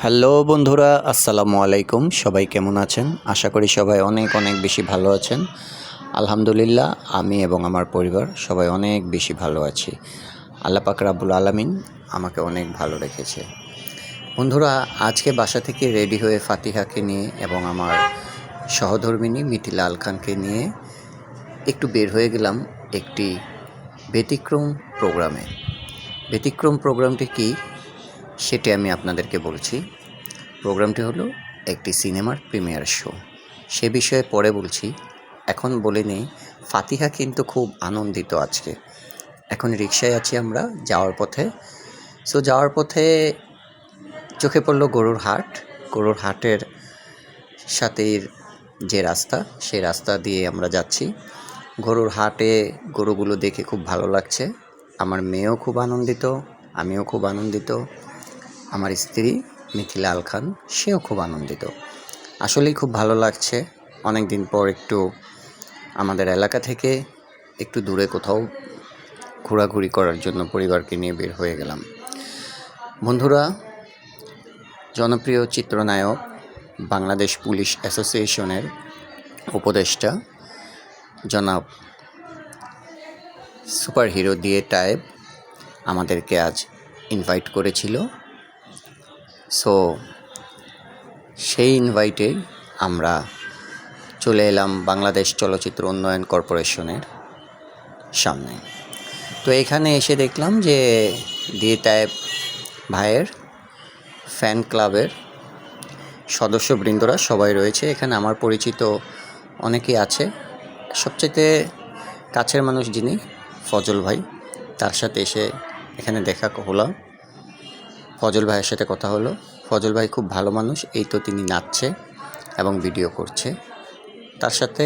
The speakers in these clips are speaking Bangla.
হ্যালো বন্ধুরা, আসসালামু আলাইকুম। সবাই কেমন আছেন? আশা করি সবাই অনেক অনেক বেশি ভালো আছেন। আলহামদুলিল্লাহ, আমি এবং আমার পরিবার সবাই অনেক বেশি ভালো আছি। আল্লাহ পাক রাব্বুল আলামিন আমাকে অনেক ভালো রেখেছে। বন্ধুরা, আজকে বাসা থেকে রেডি হয়ে ফাতিহাকে নিয়ে এবং আমার সহধর্মিণী মিথিলা আল খানকে নিয়ে একটু বের হয়ে গেলাম একটি ব্যতিক্রম প্রোগ্রামে। ব্যতিক্রম প্রোগ্রামটি কী সেটি আমি আপনাদেরকে বলছি। প্রোগ্রামটি হলো একটি সিনেমার প্রিমিয়ার শো। সে বিষয়ে পরে বলছি, এখন বলে নেই ফাতিহা কিন্তু খুব আনন্দিত আজকে। এখন রিকশায় আছি আমরা যাওয়ার পথে। যাওয়ার পথে চোখে পড়লো গরুর হাট। গরুর হাটের সাথেই যে রাস্তা, সেই রাস্তা দিয়ে আমরা যাচ্ছি। গরুর হাটে গরুগুলো দেখে খুব ভালো লাগছে। আমার মেয়েও খুব আনন্দিত, আমিও খুব আনন্দিত। আমার স্ত্রী মিথিলা আল খান, সেও খুব আনন্দিত। আসলেই খুব ভালো লাগছে। অনেক দিন পর একটু আমাদের এলাকা থেকে একটু দূরে কোথাও ঘোরাঘুরি করার জন্য পরিবারকে নিয়ে বের হয়ে গেলাম। বন্ধুরা, জনপ্রিয় চিত্রনায়ক, বাংলাদেশ পুলিশ অ্যাসোসিয়েশনের উপদেষ্টা জনাব সুপারহিরো দিয়ে টাইপ আমাদেরকে আজ ইনভাইট করেছিল। সেই ইনভাইটে আমরা চলে এলাম বাংলাদেশ চলচ্চিত্র উন্নয়ন কর্পোরেশনের সামনে। এখানে এসে দেখলাম যে দিয়ে টাইপ ভাইয়ের ফ্যান ক্লাবের সদস্যবৃন্দরা সবাই রয়েছে। এখানে আমার পরিচিত অনেকেই আছে। সবচেয়ে কাছের মানুষ যিনি ফজল ভাই, তার সাথে এসে এখানে দেখা হলো। ফজল ভাইয়ের সাথে কথা হলো। ফজল ভাই খুব ভালো মানুষ, এই তো তিনি নাচছে এবং ভিডিও করছে। তার সাথে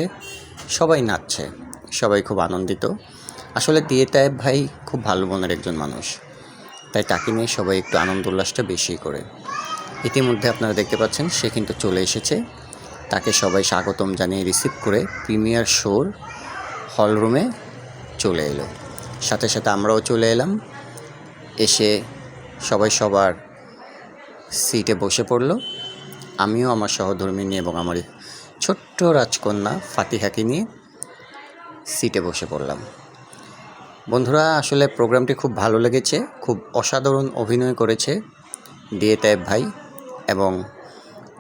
সবাই নাচছে, সবাই খুব আনন্দিত। আসলে দিয়ে টাইপ ভাই খুব ভালো মনের একজন মানুষ, তাই তাকে নিয়ে সবাই একটু আনন্দ উল্লাসটা বেশি করে। ইতিমধ্যে আপনারা দেখতে পাচ্ছেন সে কিন্তু চলে এসেছে। তাকে সবাই স্বাগতম জানিয়ে রিসিভ করে প্রিমিয়ার শোর হলরুমে চলে এলো। সাথে সাথে আমরাও চলে এলাম। এসে সবাই সবার সিটে বসে পড়ল। আমিও আমার সহধর্মিণী এবং আমার ছোট্ট রাজকন্যা ফাতিহাকে নিয়ে সিটে বসে পড়লাম। বন্ধুরা, আসলে প্রোগ্রামটি খুব ভালো লেগেছে। খুব অসাধারণ অভিনয় করেছে দিয়ে টাইপ ভাই এবং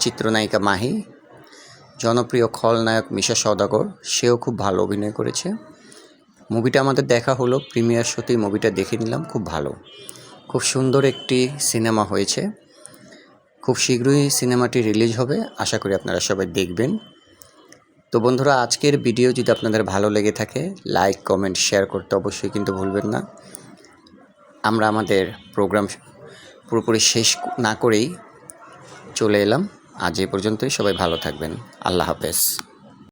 চিত্রনায়িকা মাহি। জনপ্রিয় খলনায়ক মিশা সওদাগর, সেও খুব ভালো অভিনয় করেছে। মুভিটা আমাদের দেখা হলো, প্রিমিয়ার শোতেই মুভিটা দেখে নিলাম। খুব ভালো, খুব সুন্দর একটি সিনেমা হয়েছে। খুব শীঘ্রই সিনেমাটি রিলিজ হবে, আশা করি আপনারা সবাই দেখবেন। বন্ধুরা, আজকের ভিডিও যদি আপনাদের ভালো লেগে থাকে, লাইক, কমেন্ট, শেয়ার করতে অবশ্যই কিন্তু ভুলবেন না। আমরা আমাদের প্রোগ্রাম পুরোপুরি শেষ না করেই চলে এলাম। আজ এ পর্যন্তই। সবাই ভালো থাকবেন। আল্লাহ হাফেজ।